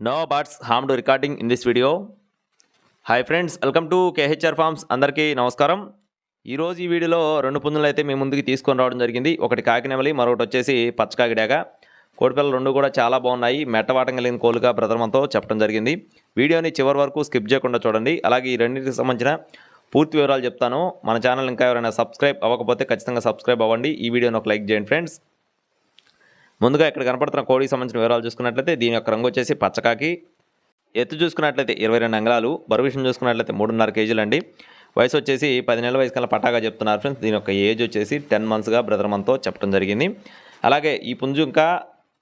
No birds harmed recording in this video. Hi friends, welcome to KHR forms. అందరికీ నమస్కారం. ఈరోజు ఈ వీడియోలో రెండు పుంజులు అయితే మీ ముందుకి తీసుకొని రావడం జరిగింది. ఒకటి కాకినెమలి, మరొకటి వచ్చేసి పచ్చకాకిడాక. కోడిపిల్లలు రెండు కూడా చాలా బాగున్నాయి. మెట్టవాటం కలిగిన కోలుగా బ్రదర్ మనతో చెప్పడం జరిగింది. వీడియోని చివరి వరకు స్కిప్ చేయకుండా చూడండి. అలాగే ఈ రెండింటికి సంబంధించిన పూర్తి వివరాలు చెప్తాను. మన ఛానల్ ఇంకా ఎవరైనా సబ్స్క్రైబ్ అవ్వకపోతే ఖచ్చితంగా సబ్స్క్రైబ్ అవ్వండి. ఈ వీడియోని ఒక లైక్ చేయండి ఫ్రెండ్స్. ముందుగా ఇక్కడ కనపడుతున్న కోడికి సంబంధించిన వివరాలు చూసుకున్నట్లయితే దీని యొక్క రంగు వచ్చేసి పచ్చకాకి. ఎత్తు చూసుకున్నట్లయితే 22 అంగుళాలు, బరువు విషయం చూసుకున్నట్లయితే 3.5 కేజీలు అండి. వయసు వచ్చేసి 10 నెలల వయసు కల్లా పటాగా చెప్తున్నారు ఫ్రెండ్స్. దీని యొక్క ఏజ్ వచ్చేసి 10 మంత్స్గా బ్రదర్ మనతో చెప్పడం జరిగింది. అలాగే ఈ పుంజు ఇంకా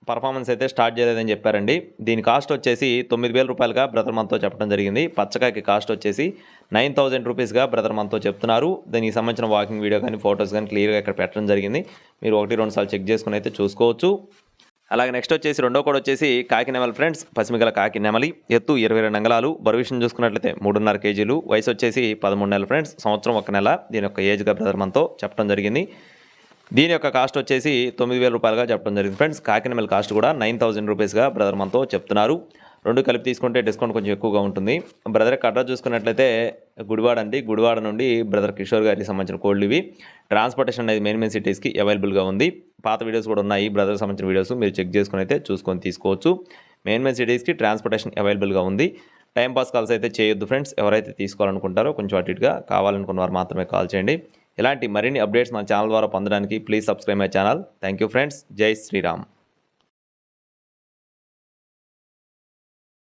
పర్ఫార్మెన్స్ అయితే స్టార్ట్ చేయలేదని చెప్పారండి. దీని కాస్ట్ వచ్చేసి 9,000 రూపాయలుగా బ్రదర్ మనతో చెప్పడం జరిగింది. పచ్చకాకి కాస్ట్ వచ్చేసి 9,000 రూపీస్గా బ్రదర్ మనతో చెప్తున్నారు. దీనికి సంబంధించిన వాకింగ్ వీడియో కానీ ఫొటోస్ కానీ క్లియర్గా ఇక్కడ పెట్టడం జరిగింది. మీరు 1-2 సార్లు చెక్ చేసుకుని అయితే చూసుకోవచ్చు. అలాగే నెక్స్ట్ వచ్చేసి రెండో కోడ్ వచ్చేసి కాకినెమలి ఫ్రెండ్స్, పసిమిగల కాకినెమలి. ఎత్తు 22 అంగుళాలు, బరువు విషయం చూసుకున్నట్లయితే 3.5 కేజీలు. వయసు వచ్చేసి 13 నెలలు ఫ్రెండ్స్, సంవత్సరం 1 నెల. దీని యొక్క ఏజ్గా బ్రదర్ మనతో చెప్పడం జరిగింది. దీని యొక్క కాస్ట్ వచ్చేసి 9,000 రూపాయలుగా చెప్పడం జరిగింది ఫ్రెండ్స్. కాకినెమలి కాస్ట్ కూడా 9,000 రూపీస్గా బ్రదర్ మనతో చెప్తున్నారు. రెండు కలిపి తీసుకుంటే డిస్కౌంట్ కొంచెం ఎక్కువగా ఉంటుంది. బ్రదర్ అడ్రస్ చూసుకున్నట్లయితే గుడివాడ అండి. గుడివాడ నుండి బ్రదర్ కిషోర్ గారికి సంబంధించిన కోళ్ళు ఇవి. ట్రాన్స్పోర్టేషన్ అనేది మెయిన్ సిటీస్కి అవైలబుల్గా ఉంది. పాత వీడియోస్ కూడా ఉన్నాయి, బ్రదర్ సంబంధించిన వీడియోస్ మీరు చెక్ చేసుకుని అయితే చూసుకొని తీసుకోవచ్చు. మెయిన్ సిటీస్కి ట్రాన్స్పోర్టేషన్ అవైలబుల్గా ఉంది. టైంపాస్ కాల్స్ అయితే చేయొద్దు ఫ్రెండ్స్. ఎవరైతే తీసుకోవాలనుకుంటారో కొంచెం అటు ఇటుగా కావాలనుకున్న వారు మాత్రమే కాల్ చేయండి. ఇలాంటి మరిన్ని అప్డేట్స్ మన ఛానల్ ద్వారా పొందడానికి please subscribe my channel. Thank you friends. జై శ్రీరామ్.